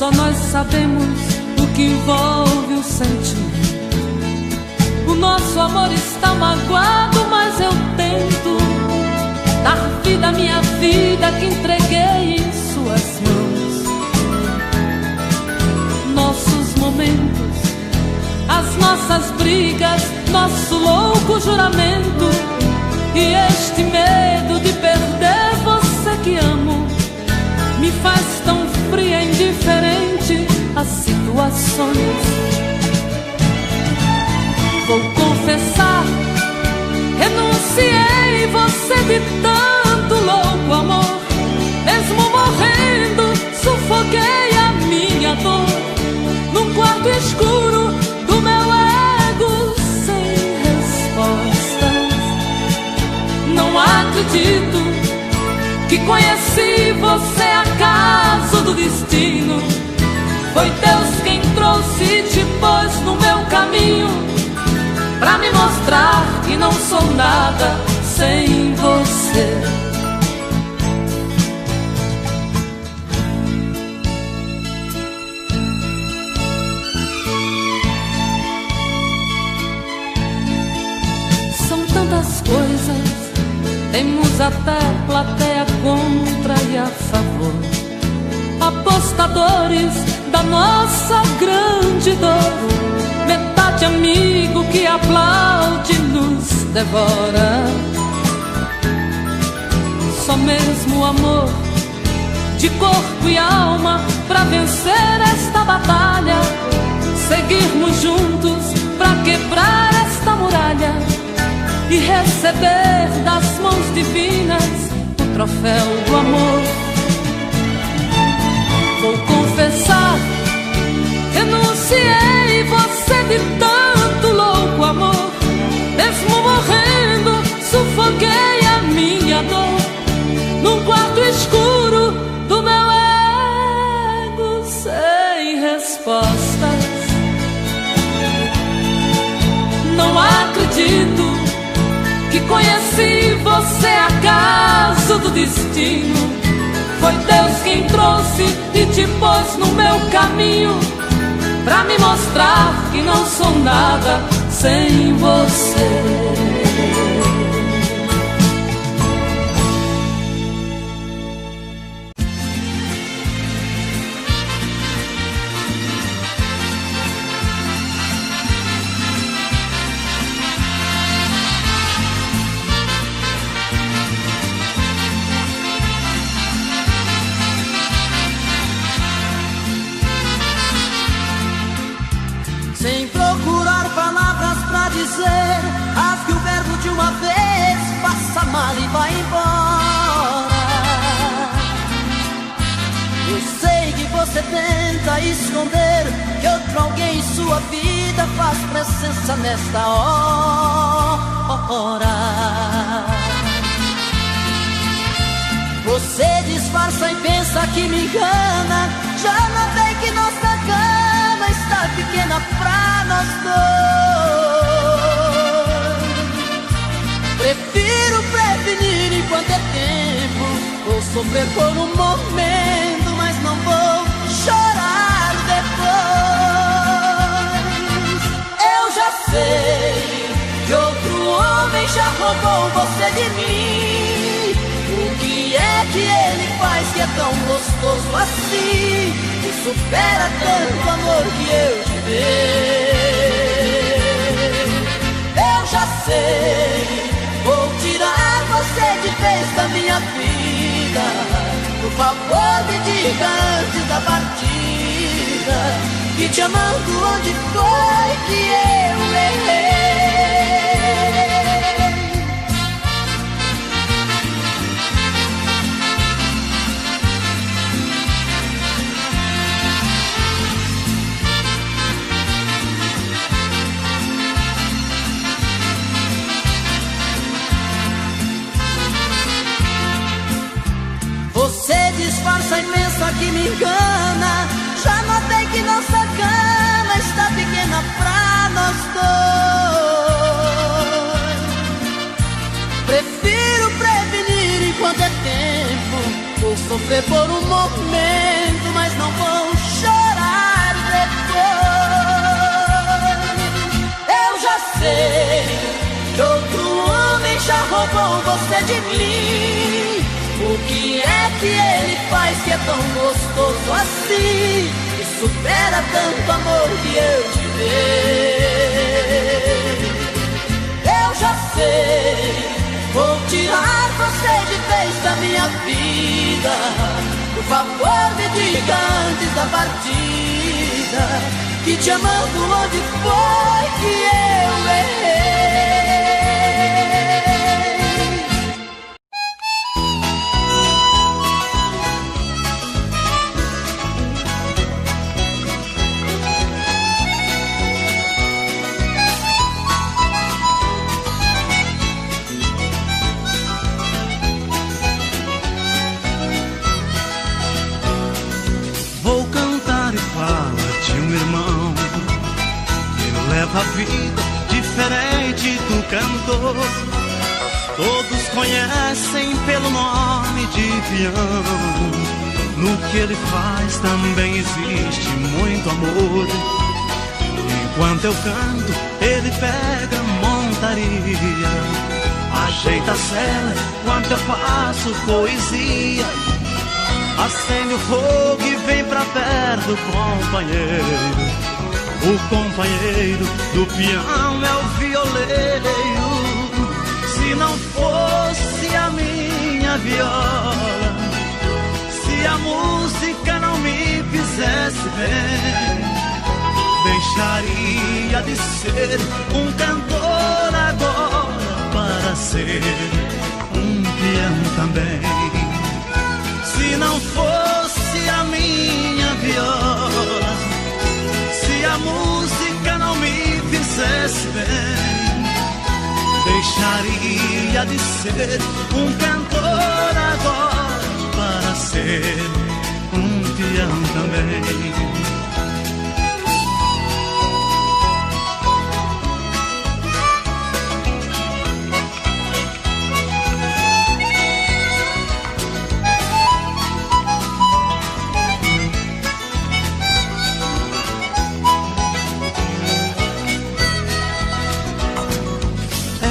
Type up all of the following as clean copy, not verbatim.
Só nós sabemos o que envolve o sentimento. O nosso amor está magoado, mas eu tento dar vida à minha vida que entreguei em suas mãos. Nossos momentos, as nossas brigas, nosso louco juramento e este medo de perder você que amo me faz tão fria e indiferente às situações. Vou confessar, renunciei você de tanto louco amor. Mesmo morrendo, sufoquei a minha dor num quarto escuro do meu ego sem respostas. Não acredito que conheci você acaso do destino. Foi Deus quem trouxe e te pôs no meu caminho, pra me mostrar que não sou nada sem você. São tantas coisas, temos até plateia contra e a favor, apostadores da nossa grande dor, metade amigo que aplaude nos devora. Só mesmo o amor de corpo e alma pra vencer esta batalha, seguirmos juntos pra quebrar esta muralha e receber das mãos divinas o troféu do amor. Vou confessar, renunciei você de tanto louco amor. Mesmo morrendo, sufoquei a minha dor num quarto escuro do meu ego sem respostas. Não acredito que conheci você acaso do destino. Foi Deus quem trouxe e te pôs no meu caminho, pra me mostrar que não sou nada sem você. Sem procurar palavras pra dizer, rasgue o verbo de uma vez, passa mal e vai embora. Eu sei que você tenta esconder que outro alguém em sua vida faz presença nesta hora. Você disfarça e pensa que me engana, já notei que nossa cama está pequena pra nós dois. Prefiro prevenir enquanto é tempo, vou sofrer por um momento, mas não vou chorar depois. Eu já sei que outro homem já roubou você de mim. O que é que ele faz que é tão gostoso assim, que supera tanto amor que eu te dei? Eu já sei, vou tirar você de vez da minha vida. Por favor me diga antes da partida, que te amando onde foi que eu errei. Você disfarça e pensa que me engana, já notei que nossa cama está pequena pra nós dois. Prefiro prevenir enquanto é tempo, vou sofrer por um momento, mas não vou chorar de mim. O que é que ele faz que é tão gostoso assim, e supera tanto amor que eu te dei? Eu já sei, vou tirar você de vez da minha vida. Por favor, me diga antes da partida, que te amando onde foi que eu errei. Leva a vida diferente do cantor. Todos conhecem pelo nome de peão. No que ele faz também existe muito amor. Enquanto eu canto, ele pega montaria, ajeita a cela enquanto eu faço poesia. Acende o fogo e vem pra perto do companheiro. O companheiro do peão é o violeiro. Se não fosse a minha viola, se a música não me fizesse bem, deixaria de ser um cantor agora para ser um peão também. Se não fosse a minha viola, se a música não me fizesse bem, deixaria de ser um cantor agora para ser um peão também.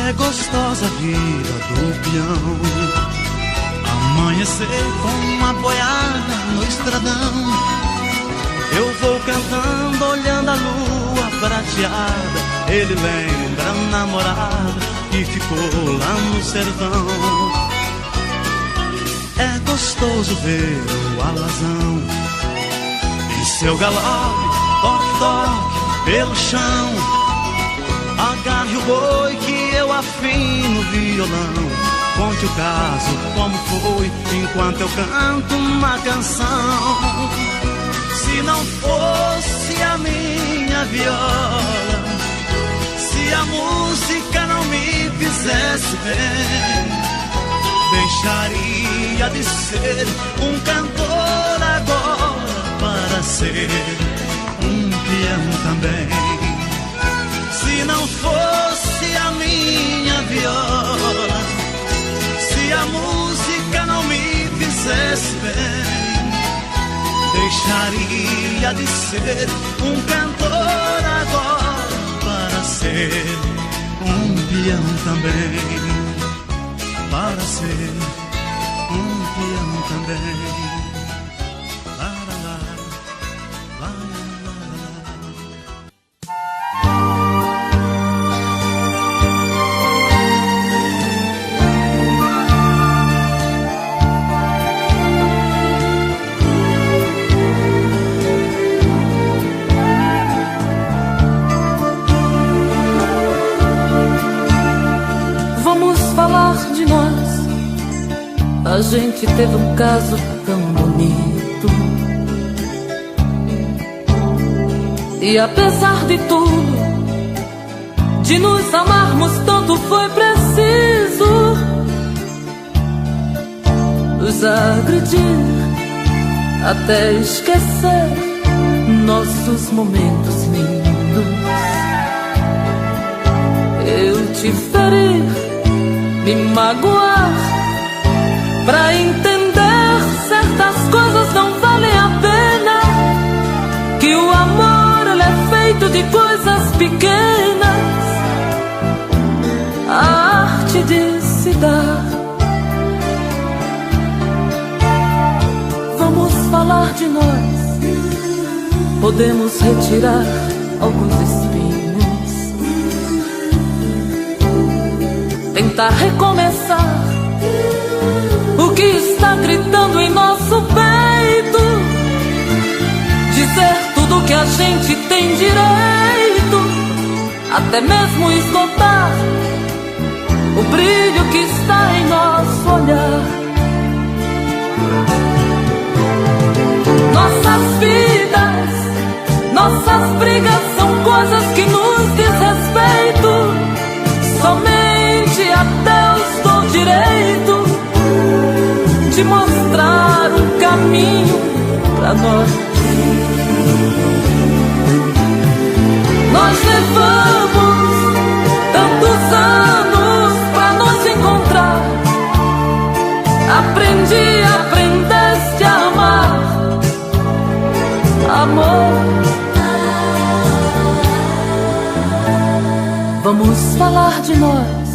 É gostosa a vida do peão, amanhecer com uma boiada no estradão. Eu vou cantando, olhando a lua prateada. Ele lembra a namorada que ficou lá no sertão. É gostoso ver o alazão em seu galope, toque, toque pelo chão. Agarre o boi que eu afino o violão. Conte o caso, como foi, enquanto eu canto uma canção. Se não fosse a minha viola, se a música não me fizesse bem, deixaria de ser um cantor agora para ser um peão também. Se não fosse a minha viola, se a música não me fizesse bem, deixaria de ser um cantor agora para ser um peão também. Para ser um peão também. A gente teve um caso tão bonito, e apesar de tudo, de nos amarmos tanto, foi preciso nos agredir até esquecer nossos momentos lindos. Eu te feri, me magoar, pra entender certas coisas não valem a pena, que o amor ele é feito de coisas pequenas. A arte de se dar de nós, podemos retirar alguns espinhos, tentar recomeçar o que está gritando em nosso peito, dizer tudo que a gente tem direito, até mesmo esgotar o brilho que está em nosso olhar. Nossas vidas, nossas brigas são coisas que nos diz respeito. Somente a Deus dou direito de mostrar um caminho pra nós. Nós levamos tantos anos pra nos encontrar. Aprendeste a amar, amor. Vamos falar de nós,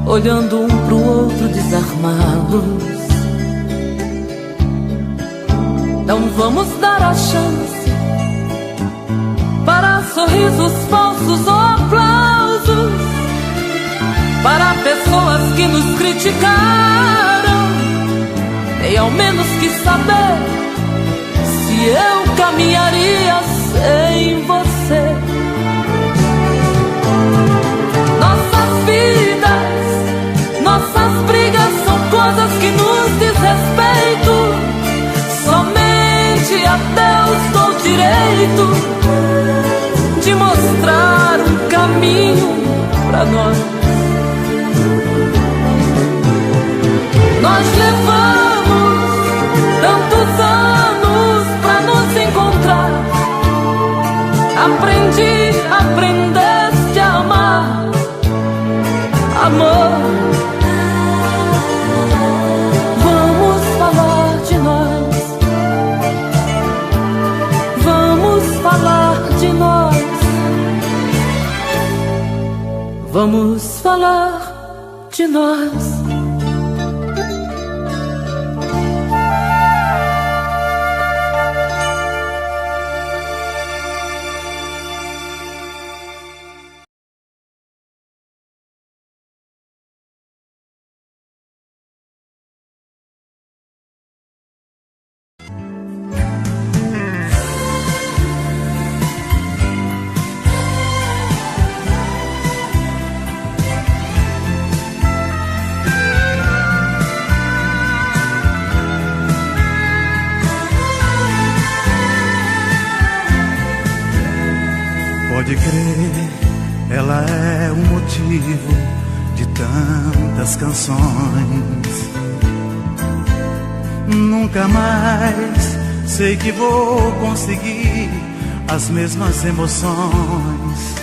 olhando um pro outro desarmados. Não vamos dar a chance para sorrisos falsos ou aplausos, para pessoas que nos criticaram. Nem ao menos quis saber se eu caminharia sem você. Nossas vidas, nossas brigas são coisas que nos diz respeito. Somente a Deus dou direito de mostrar um caminho pra nós. Nós levamos tantos anos pra nos encontrar. Aprendeste a amar, amor. Vamos falar de nós, vamos falar de nós, vamos falar de nós. Pode crer, ela é o motivo de tantas canções. Nunca mais sei que vou conseguir as mesmas emoções.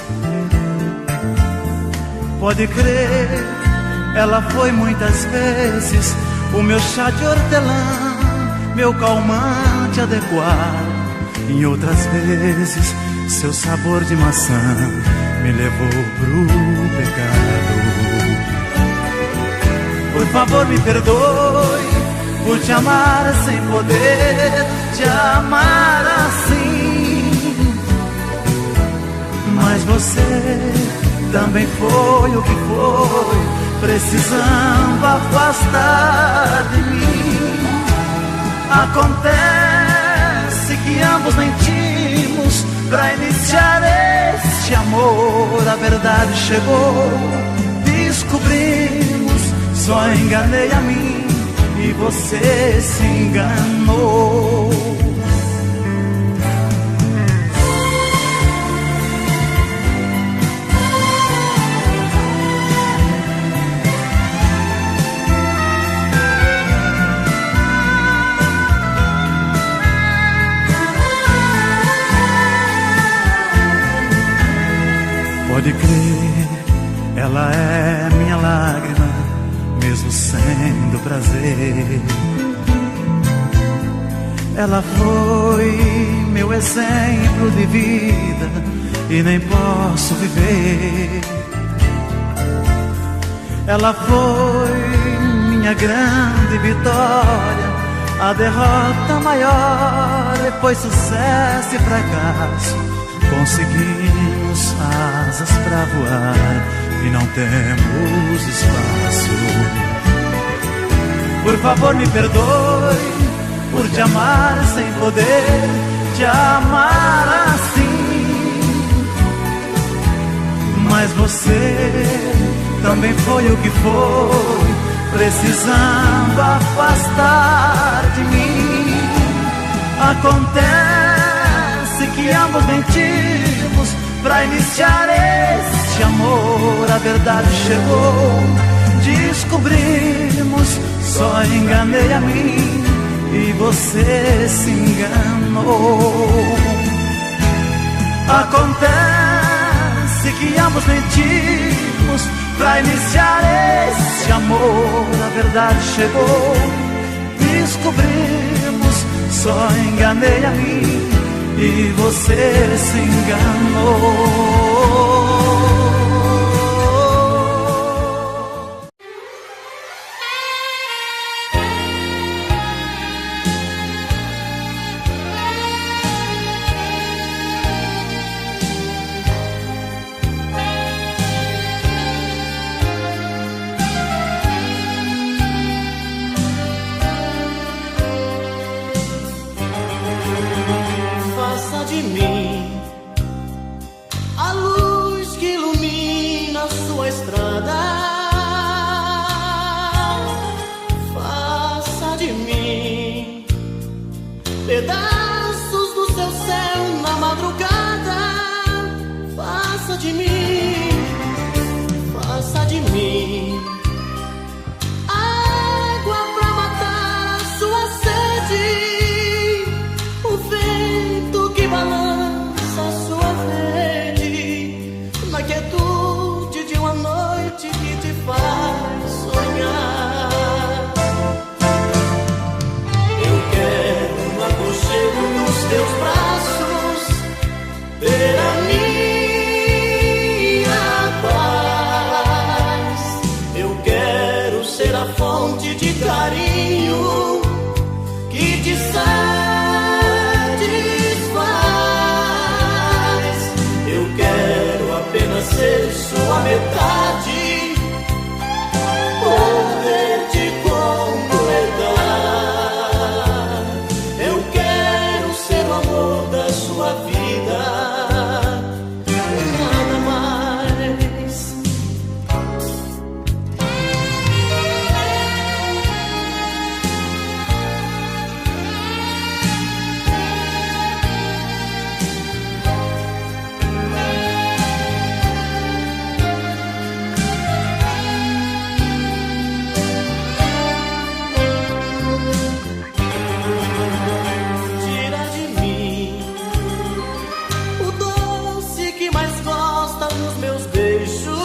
Pode crer, ela foi muitas vezes o meu chá de hortelã, meu calmante adequado. Em outras vezes seu sabor de maçã me levou pro pecado. Por favor me perdoe por te amar sem poder te amar assim. Mas você também foi o que foi, precisando afastar de mim. Acontece que ambos mentimos pra iniciar este amor. A verdade chegou, descobrimos, só enganei a mim e você se enganou. Pode crer, ela é minha lágrima, mesmo sendo prazer. Ela foi meu exemplo de vida e nem posso viver. Ela foi minha grande vitória A derrota maior foi sucesso e fracasso. Conseguimos asas pra voar e não temos espaço. Por favor me perdoe por te amar sem poder te amar assim. Mas você também foi o que foi, precisando afastar de mim. Acontece que ambos mentimos pra iniciar este amor. A verdade chegou, descobrimos, só enganei a mim e você se enganou. Acontece que ambos mentimos pra iniciar este amor. A verdade chegou, descobrimos, só enganei a mim e você se enganou. Pedaços do seu céu na madrugada. Faça de mim água pra matar a sua sede, o vento que balança a sua rede, na quietude de uma noite que te faz sonhar. Eu quero no aconchego dos teus braços ter a minha paz. Eu quero ser a fonte de carinho que te satisfaz. Eu quero apenas ser sua metade, poder te completar. Eu quero ser o amor da sua vida, nada mais. Tira de mim o doce que mais gosta nos meus beijos.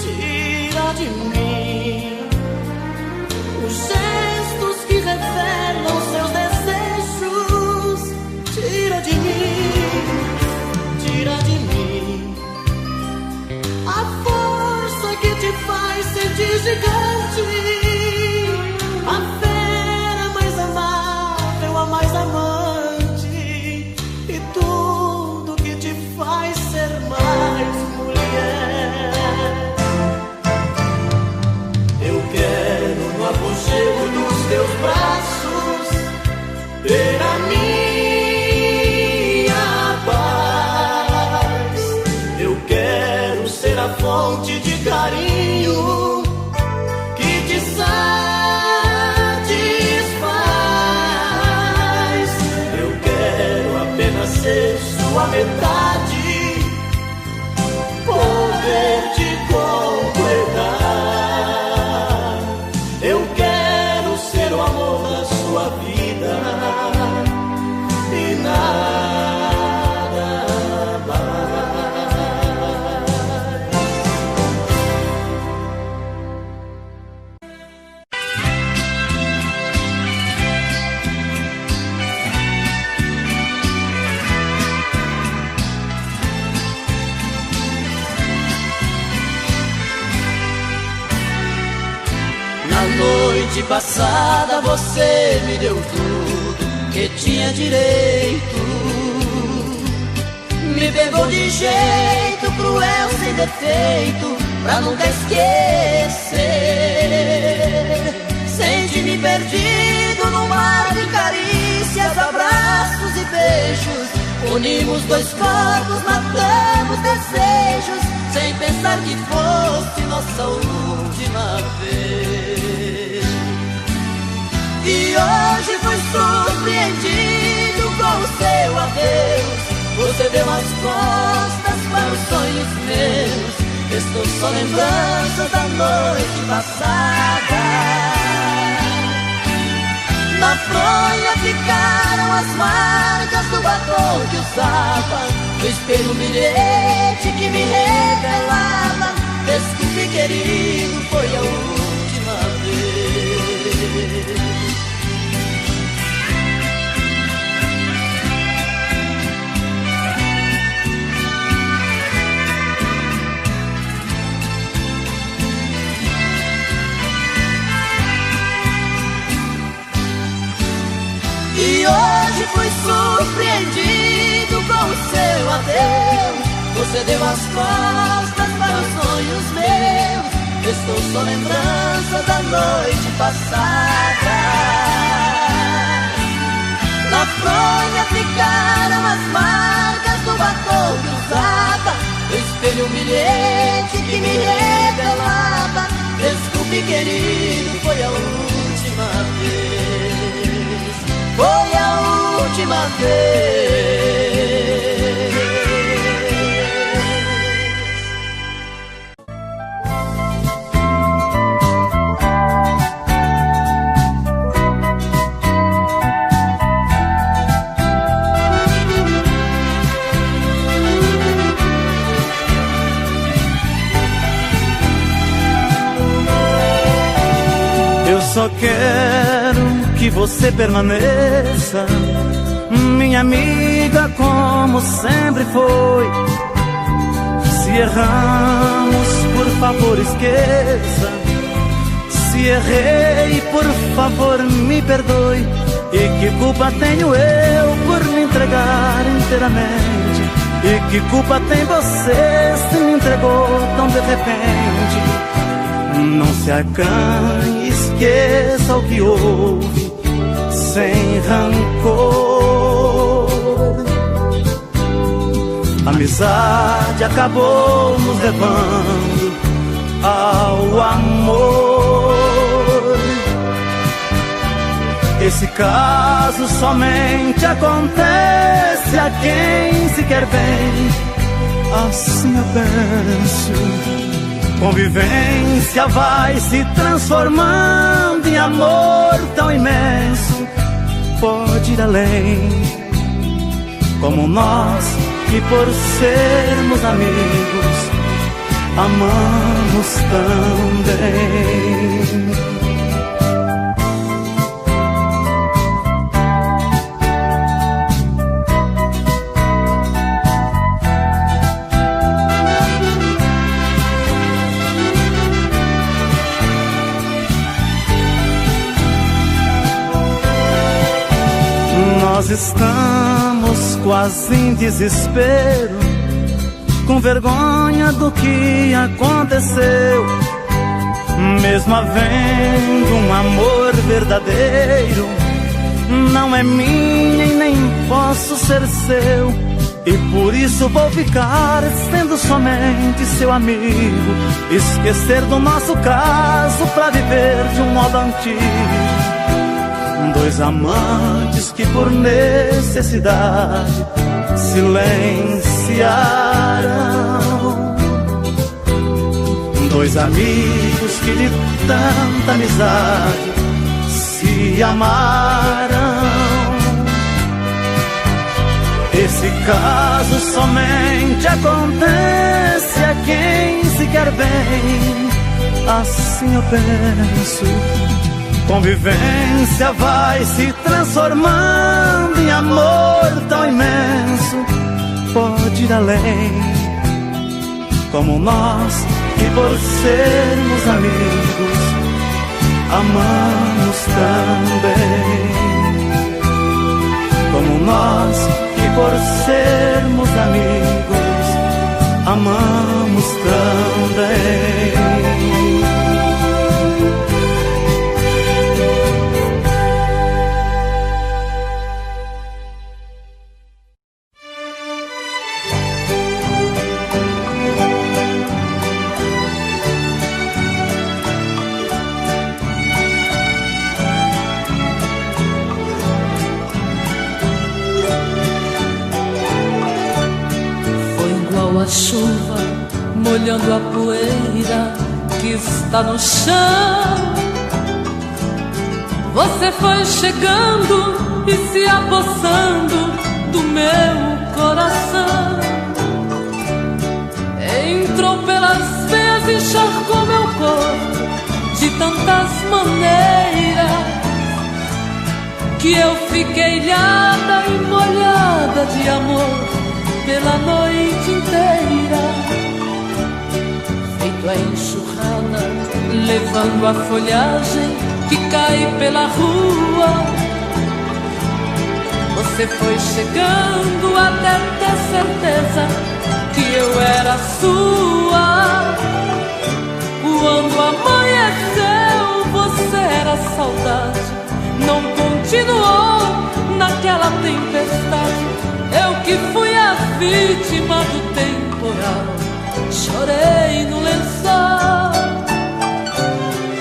Tira de mim os gestos que revelam seus desejos. Tira de mim a força que te faz sentir gigante, a fera mais amável, a mais amante, e tudo que te faz ser mais mulher. Eu quero no aconchego dos teus braços ter a minha paz. Eu quero ser a fonte de carinho que te satisfaz. Eu quero apenas ser sua metade, poder te completar. Eu quero ser o amor da sua vida e nada mais. noite passada você me deu tudo que tinha direito. Me pegou de jeito cruel, sem defeito, pra nunca esquecer. Senti-me perdido num mar de carícias, abraços e beijos. Unimos dois corpos, matamos desejos, sem pensar que fosse nossa última vez. E hoje fui surpreendido com o seu adeus. Você deu as costas para os sonhos meus. Estou só lembranças da noite passada. Na fronha ficaram as marcas do batom que usava. No espelho um bilhete que me revelava: desculpe, querido, foi a última vez. E hoje fui surpreendido com o seu adeus. Você deu as costas para os sonhos meus. Estou só lembrança da noite passada. Na fronha ficaram as marcas do batom que usava. No espelho um bilhete que me revelava: desculpe, querido, foi a última vez. Foi a última vez. Eu só quero que você permaneça, minha amiga, como sempre foi. Se erramos, por favor esqueça. Se errei, por favor me perdoe. E que culpa tenho eu por me entregar inteiramente? E que culpa tem você se me entregou tão de repente? Não se acanhe, esqueça o que houve, sem rancor. A amizade acabou nos levando ao amor. Esse caso somente acontece a quem se quer bem. Assim eu penso. Convivência vai se transformando em amor tão imenso. Pode ir além, como nós, que por sermos amigos, amamos também. Nós estamos quase em desespero, com vergonha do que aconteceu. Mesmo havendo um amor verdadeiro, não é minha e nem posso ser seu. E por isso vou ficar sendo somente seu amigo, esquecer do nosso caso pra viver de um modo antigo. Dois amantes que por necessidade silenciaram. Dois amigos que de tanta amizade se amaram. Esse caso somente acontece a quem se quer bem. Assim eu penso. Convivência vai se transformando em amor tão imenso. Pode ir além, como nós, que por sermos amigos, amamos também. Como nós que por sermos amigos amamos também. A chuva molhando a poeira que está no chão. Você foi chegando e se apossando do meu coração. Entrou pelas veias e encharcou meu corpo de tantas maneiras que eu fiquei ilhada e molhada de amor pela noite inteira. Feito a enxurrada, levando a folhagem que cai pela rua. Você foi chegando até ter certeza que eu era sua. Quando amanheceu, você era saudade. Não continuou naquela tempestade. Eu que fui a vítima do temporal, chorei no lençol.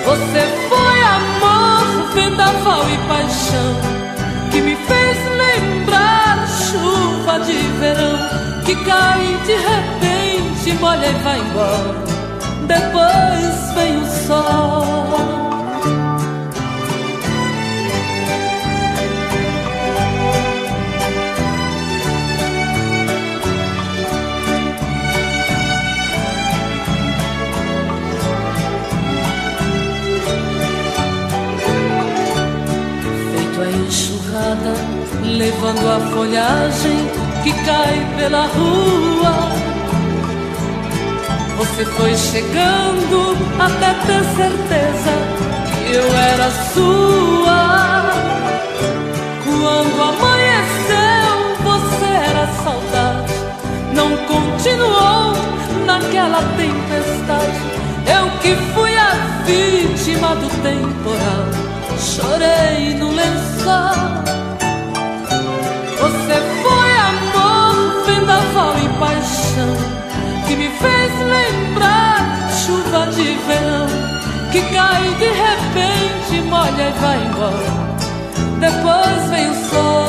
Você foi amor, vendaval e paixão, que me fez lembrar chuva de verão, que cai de repente, molha e vai embora. Depois vem o sol. Levando a folhagem que cai pela rua. Você foi chegando até ter certeza que eu era sua. Quando amanheceu, você era saudade. Não continuou naquela tempestade. Eu que fui a vítima do temporal, chorei no lençol. Você foi amor, vendaval e paixão, que me fez lembrar chuva de verão, que cai de repente, molha e vai embora. Depois vem o sol.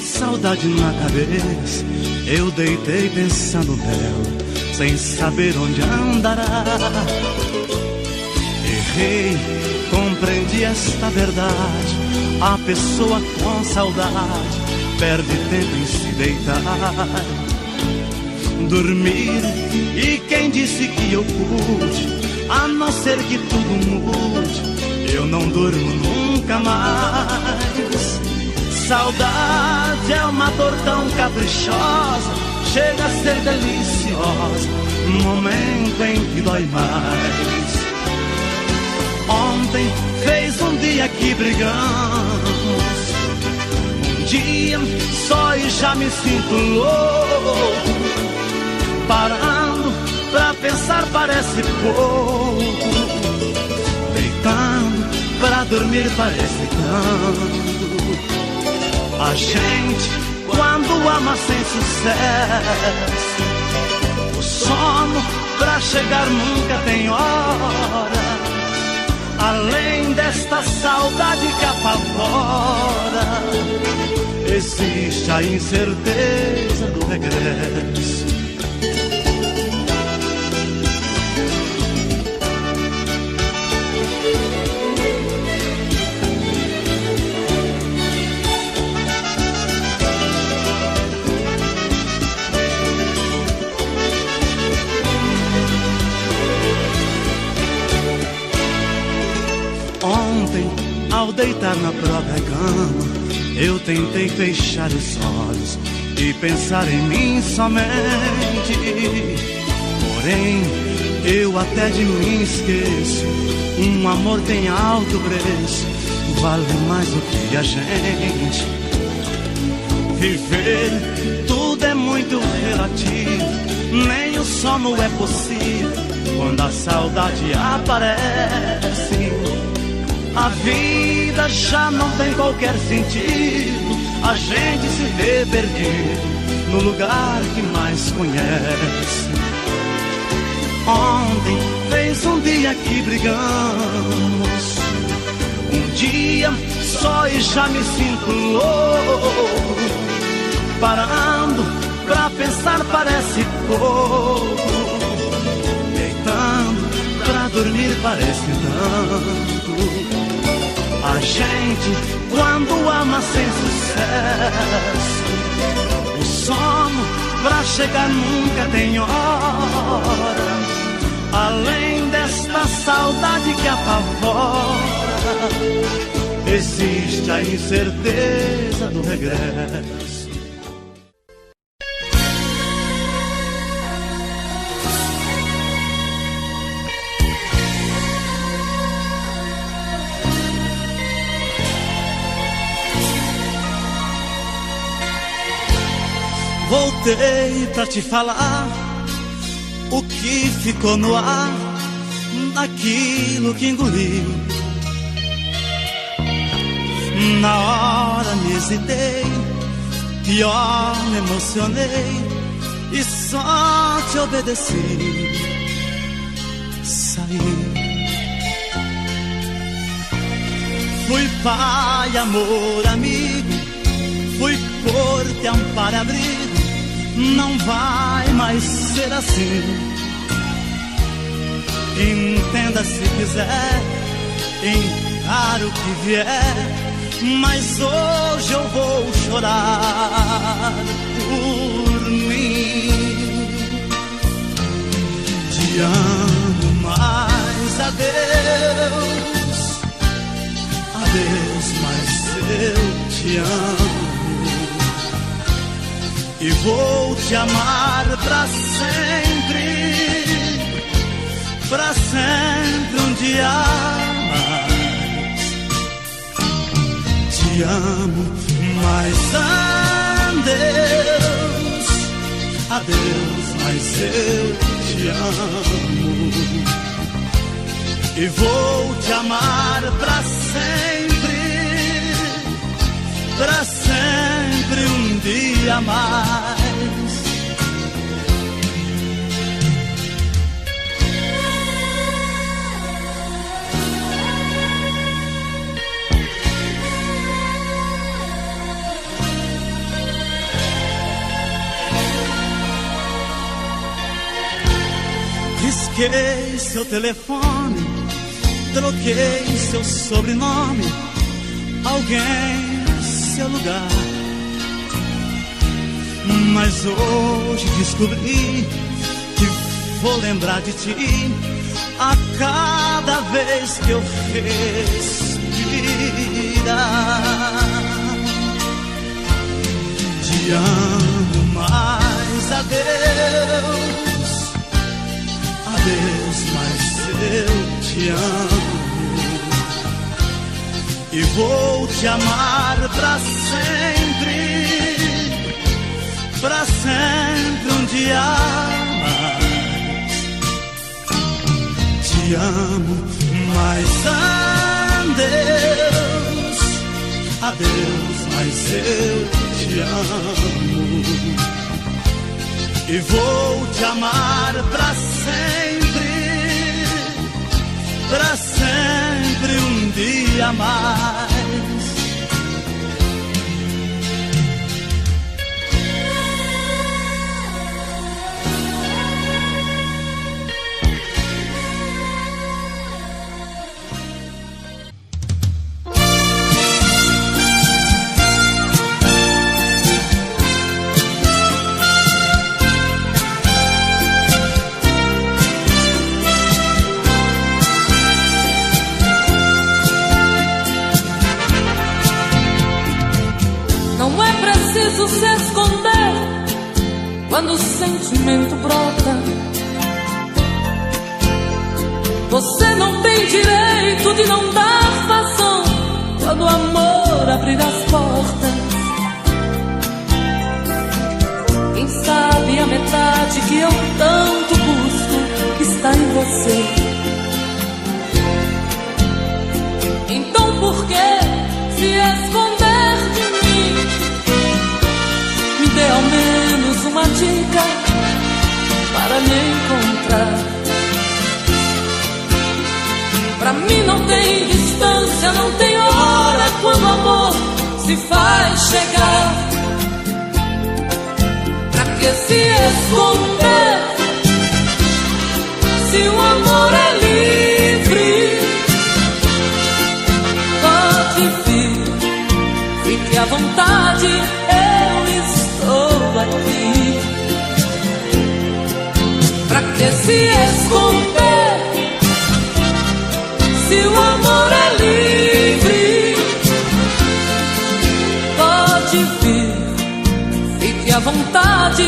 Saudade na cabeça, eu deitei pensando nela, sem saber onde andará. Errei, compreendi esta verdade. A pessoa com saudade perde tempo em se deitar, dormir. E quem disse que eu pude, a não ser que tudo mude, eu não durmo nunca mais. Saudade é uma dor tão caprichosa, chega a ser deliciosa, momento em que dói mais. Ontem fez um dia que brigamos, um dia só e já me sinto louco. Parando pra pensar parece pouco, deitando pra dormir parece tanto. A gente, quando ama sem sucesso, o sono pra chegar nunca tem hora. Além desta saudade que apavora, existe a incerteza do regresso. Ao deitar na própria cama, eu tentei fechar os olhos e pensar em mim somente. Porém, eu até de mim esqueço. Um amor tem alto preço, vale mais do que a gente. Viver, tudo é muito relativo, nem o sono é possível quando a saudade aparece. A vida já não tem qualquer sentido, a gente se vê perdido no lugar que mais conhece. Ontem fez um dia que brigamos, um dia só e já me sinto louco. Parando pra pensar parece pouco, deitando pra dormir parece tanto. A gente, quando ama sem sucesso, o sono pra chegar nunca tem hora. Além desta saudade que apavora, existe a incerteza do regresso. Voltei pra te falar o que ficou no ar, daquilo que engoli. Na hora me hesitei, pior me emocionei e só te obedeci. Saí. Fui pai, amor, amigo, fui corte, amparo, abrigo. Não vai mais ser assim. Entenda se quiser, encaro o que vier, mas hoje eu vou chorar por mim. Te amo mais, adeus, adeus, mas eu te amo. E vou te amar pra sempre um dia mais. Te amo, mas adeus, adeus, mas eu te amo. E vou te amar pra sempre um dia mais. Risquei seu telefone, troquei seu sobrenome, alguém seu lugar. Mas hoje descobri que vou lembrar de ti a cada vez que eu respirar. Te amo mais, adeus, adeus, mas eu te amo. E vou te amar pra sempre um dia mais. Te amo, mas adeus, adeus, mas eu te amo. E vou te amar pra sempre um dia mais. quando o sentimento brota. Você não tem direito de não dar vazão quando o amor abrir as portas. Quem sabe a metade que eu tanto busco está em você. Então por que se esconder de mim? Me dê ao menos uma dica para me encontrar. Pra mim não tem distância, não tem hora quando o amor se faz chegar. Pra que se esconder se o amor é livre? Pode vir, fique à vontade, eu estou aqui. Pra que se esconder se o amor é livre? Pode vir, fique à vontade,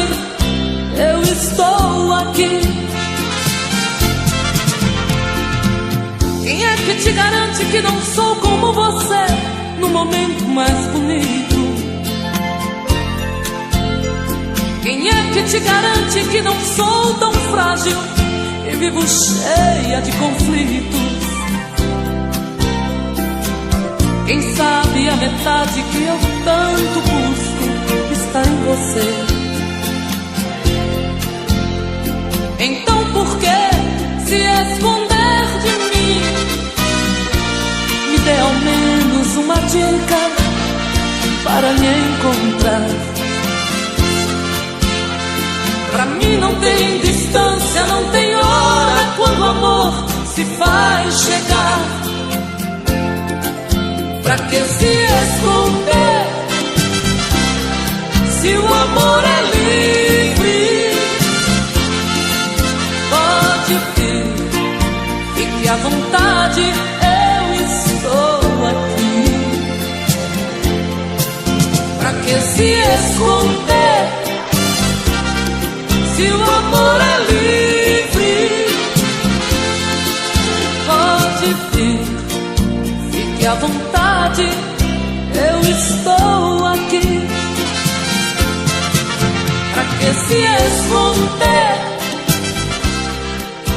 eu estou aqui. Quem é que te garante que não sou como você no momento mais bonito? Quem é que te garante que não sou tão frágil e vivo cheia de conflitos? Quem sabe a metade que eu tanto busco está em você. Então por que se esconder de mim? Me dê ao menos uma dica para me encontrar. Pra mim não tem distância, não tem hora quando o amor se faz chegar. Pra que se esconder se o amor é livre? Pode vir, fique à vontade, eu estou aqui. Pra que se esconder se o amor é livre? Pode vir, fique à vontade, eu estou aqui. Pra que se esconder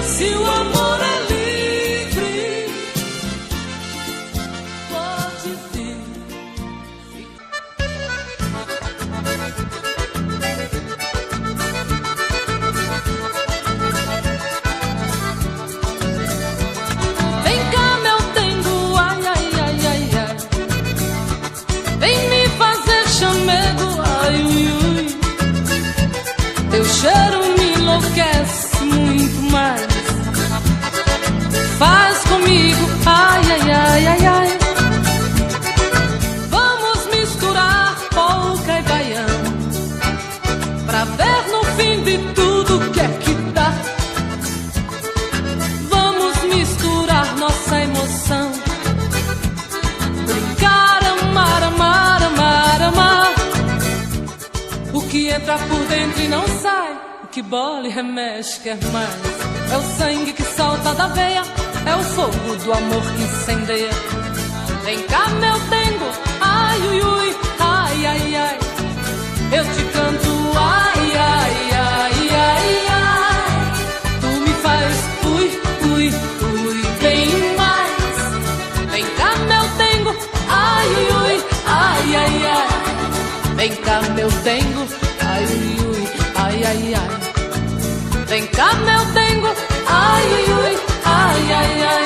se o amor é livre? Pode vir. Vem cá, meu dengo, ai, ai, ai, ai, ai. Vem me fazer chamego, ai, ui, ui. Teu cheiro me enlouquece muito mais. Faz comigo, ai, ai, ai, ai, ai. Vamos misturar polca e baião pra ver no fim de tudo que é que dá. Vamos misturar nossa emoção, brincar, amar, amar, amar, amar. O que entra por dentro e não sai, o que bola e remexe quer mais. É o sangue que salta da veia, é o fogo do amor que incendeia. Vem cá, meu dengo, ai, ui, ui, ai, ai, ai. Eu te canto, ai, ai, ai, ai, ai. Tu me faz, ui, ui, ui, bem mais. Vem cá, meu dengo, ai, ui, ui, ai, ai, ai. Vem cá, meu dengo, ai, ui, ui, ai, ai, ai. Vem cá, meu dengo, ai, ui, ui, ai, ai, ai.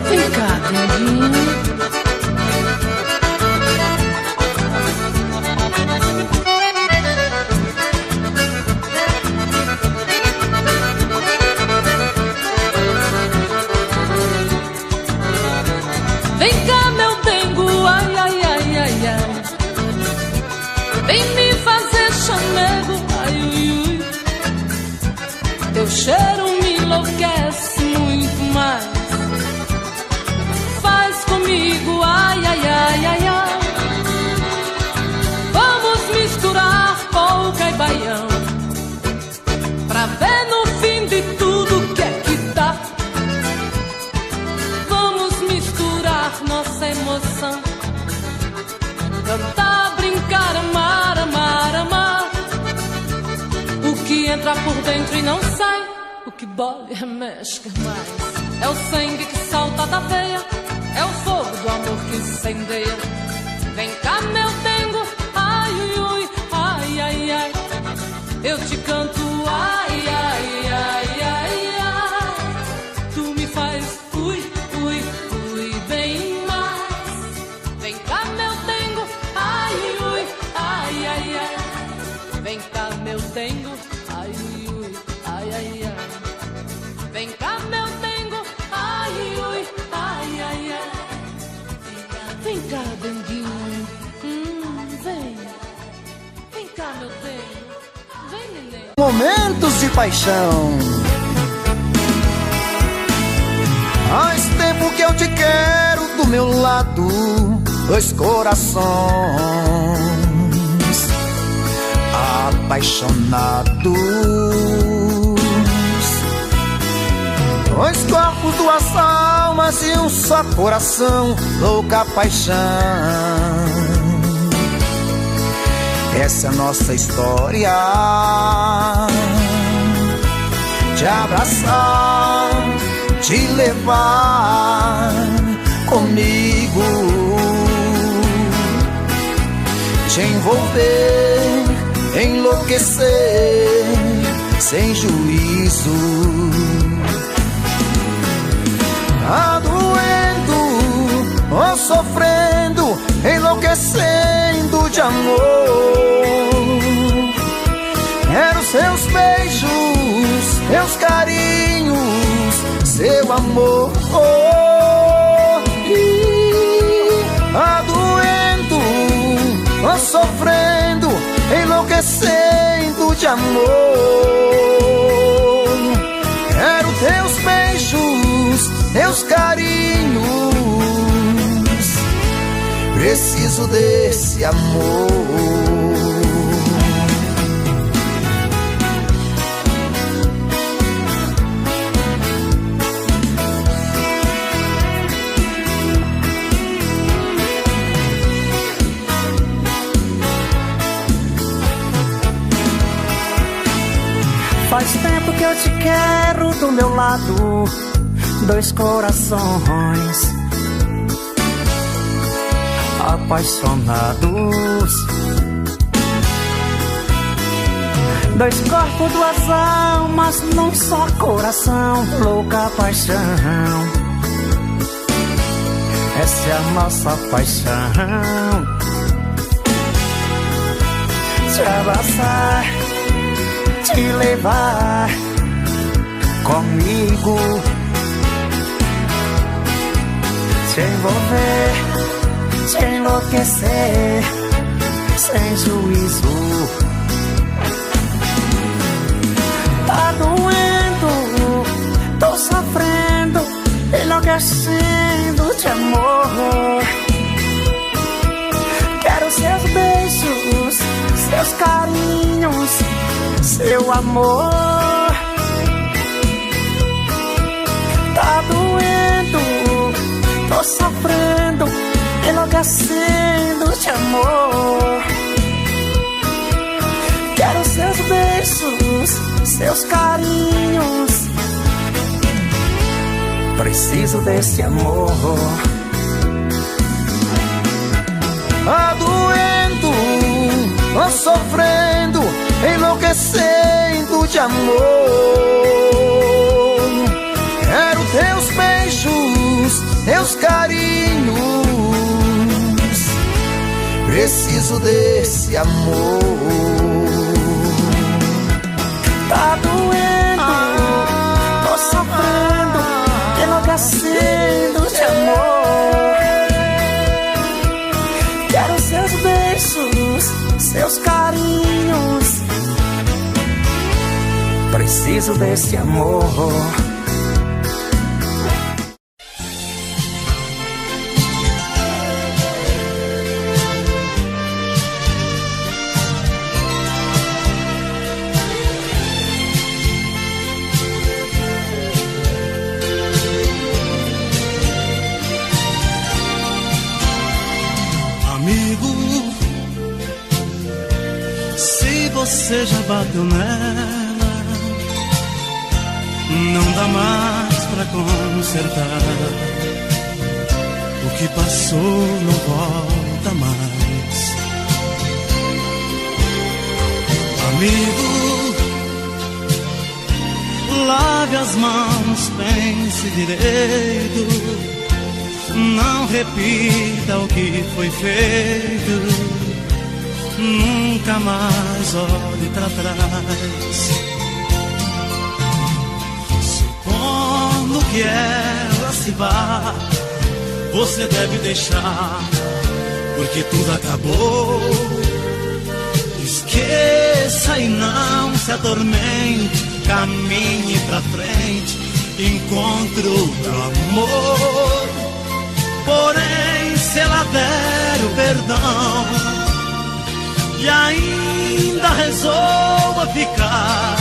Vem cá, denguinho. Vem cá, meu dengo, ai, ai, ai, ai, ai. Vem me fazer chamego, ai, ui, ui. Teu cheiro entra e não sai, o que bola e remexe mais. É o sangue que salta da veia, é o fogo do amor que incendeia. Vem cá, meu dengo, ai, ui, ui, ai, ai, ai. Eu te canto, ai, ai, ai, ai, ai. Tu me faz, ui, ui, ui, bem mais. Vem cá, meu dengo, ai, ui, ai, ai, ai. Vem cá, meu dengo, ai, ui, ai, ai, ai. Vem cá, meu dengo, ai, ui, ai, ai, ai. Vem cá, denguinho, vem. Vem cá, meu dengo, vem, neném. Momentos de paixão. Faz tempo que eu te quero do meu lado, dois corações apaixonados, dois corpos, duas almas e um só coração, louca paixão. Essa é a nossa história, te abraçar, te levar comigo, te envolver, enlouquecer sem juízo. Tá doendo ou sofrendo, enlouquecendo de amor. Quero seus beijos, meus carinhos, seu amor. Tá doendo ou sofrendo, enlouquecendo de amor. Quero teus beijos, teus carinhos, preciso desse amor. Faz tempo que eu te quero do meu lado, dois corações apaixonados, dois corpos, duas almas num só coração, louca paixão. Essa é a nossa paixão, te abraçar, te levar comigo, te envolver, te enlouquecer sem juízo. Tá doendo, tô sofrendo, enlouquecendo de amor. Quero seus beijos, seus carinhos, seu amor. Tá doendo, tô sofrendo, enlouquecendo de amor. Quero seus beijos, seus carinhos, preciso desse amor. Tá doendo, tô sofrendo, enlouquecendo de amor. Quero teus beijos, teus carinhos, preciso desse amor. Tá doendo, tô sofrendo, enlouquecendo de amor. Quero seus beijos, seus carinhos, preciso desse amor. Você já bateu nela, não dá mais pra consertar. O que passou não volta mais. Amigo, lave as mãos, pense direito. Não repita o que foi feito. Nunca mais olhe pra trás. Supondo que ela se vá, você deve deixar, porque tudo acabou. Esqueça e não se atormente. Caminhe pra frente, encontre outro amor. Porém, se ela der o perdão e ainda resolva ficar,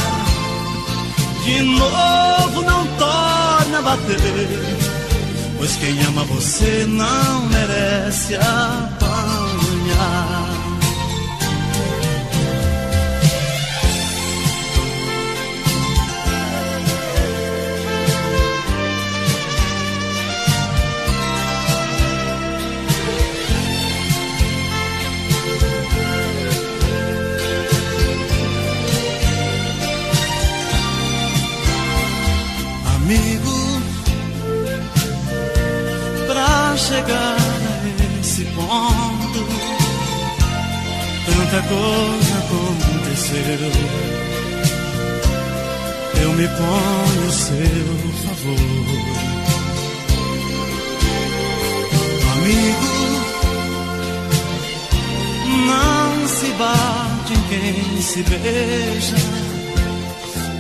de novo não torna a bater, pois quem ama você não merece apanhar. Amigo, pra chegar a esse ponto, tanta coisa aconteceu. Eu me ponho a seu favor. Amigo, não se bate em quem se beija.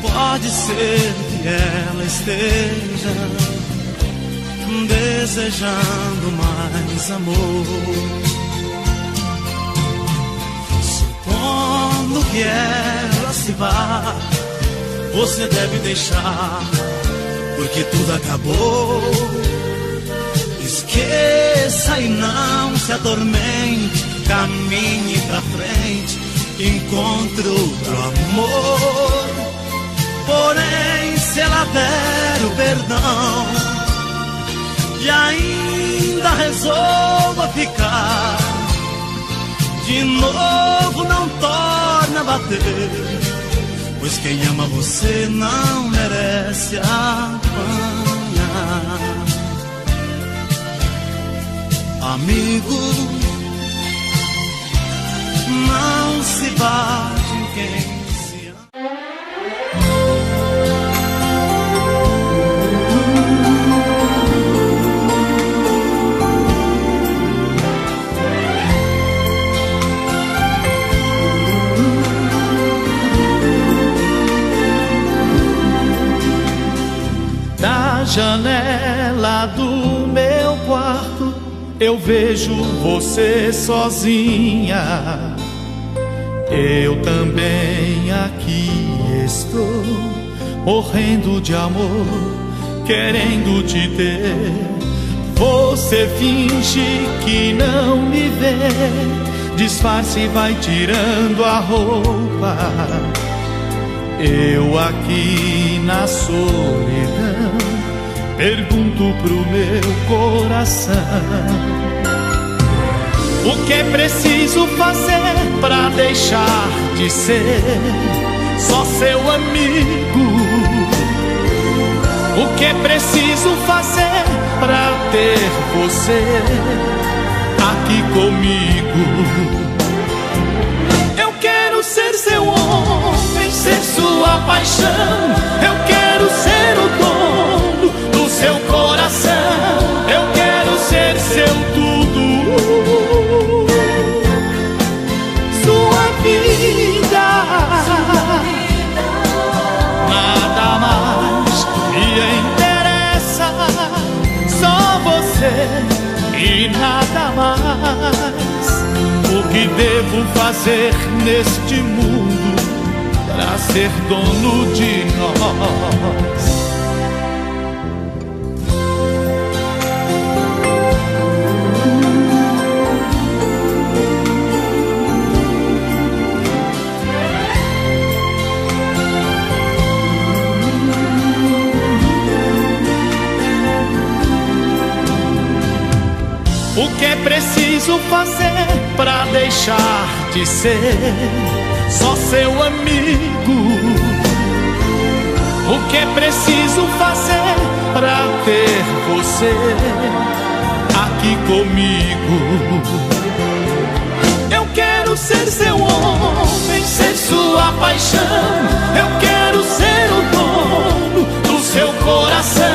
Pode ser que ela esteja desejando mais amor. Supondo que ela se vá, você deve deixar, porque tudo acabou. Esqueça e não se atormente. Caminhe pra frente, encontre outro amor. Porém, se ela der o perdão e ainda resolva ficar, de novo não torna a bater, pois quem ama você não merece apanhar. Amigo, não se bate em quem se ama. Da janela do meu quarto eu vejo você sozinha. Eu também aqui estou, morrendo de amor, querendo te ter. Você finge que não me vê, disfarce e vai tirando a roupa. Eu aqui na solidão pergunto pro meu coração: o que é preciso fazer pra deixar de ser só seu amigo? O que é preciso fazer pra ter você aqui comigo? Eu quero ser seu homem, ser sua paixão. Eu quero ser o dono do seu coração. Eu quero ser seu tudo, sua vida. Nada mais me interessa, só você e nada mais. O que devo fazer neste mundo pra ser dono de nós? preciso fazer pra deixar de ser só seu amigo? O que é preciso fazer pra ter você aqui comigo? Eu quero ser seu homem, ser sua paixão. Eu quero ser o dono do seu coração.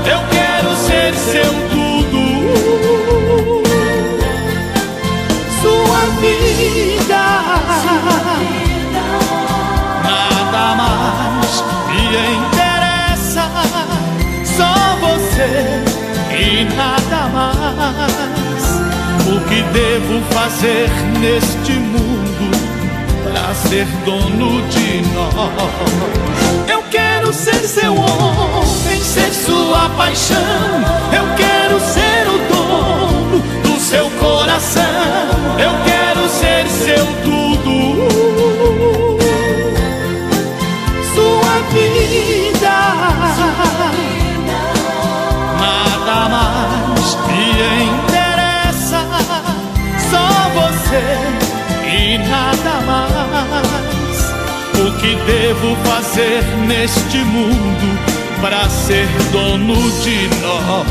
Eu quero ser seu tudo, sua vida. Nada mais me interessa, só você e nada mais. O que devo fazer neste mundo pra ser dono de nós? Eu quero ser seu homem, ser sua paixão. Eu quero ser o dono do seu coração. Eu quero ser seu tudo, sua vida. Nada mais me interessa, só você e nada mais. O que devo fazer neste mundo para ser dono de nós?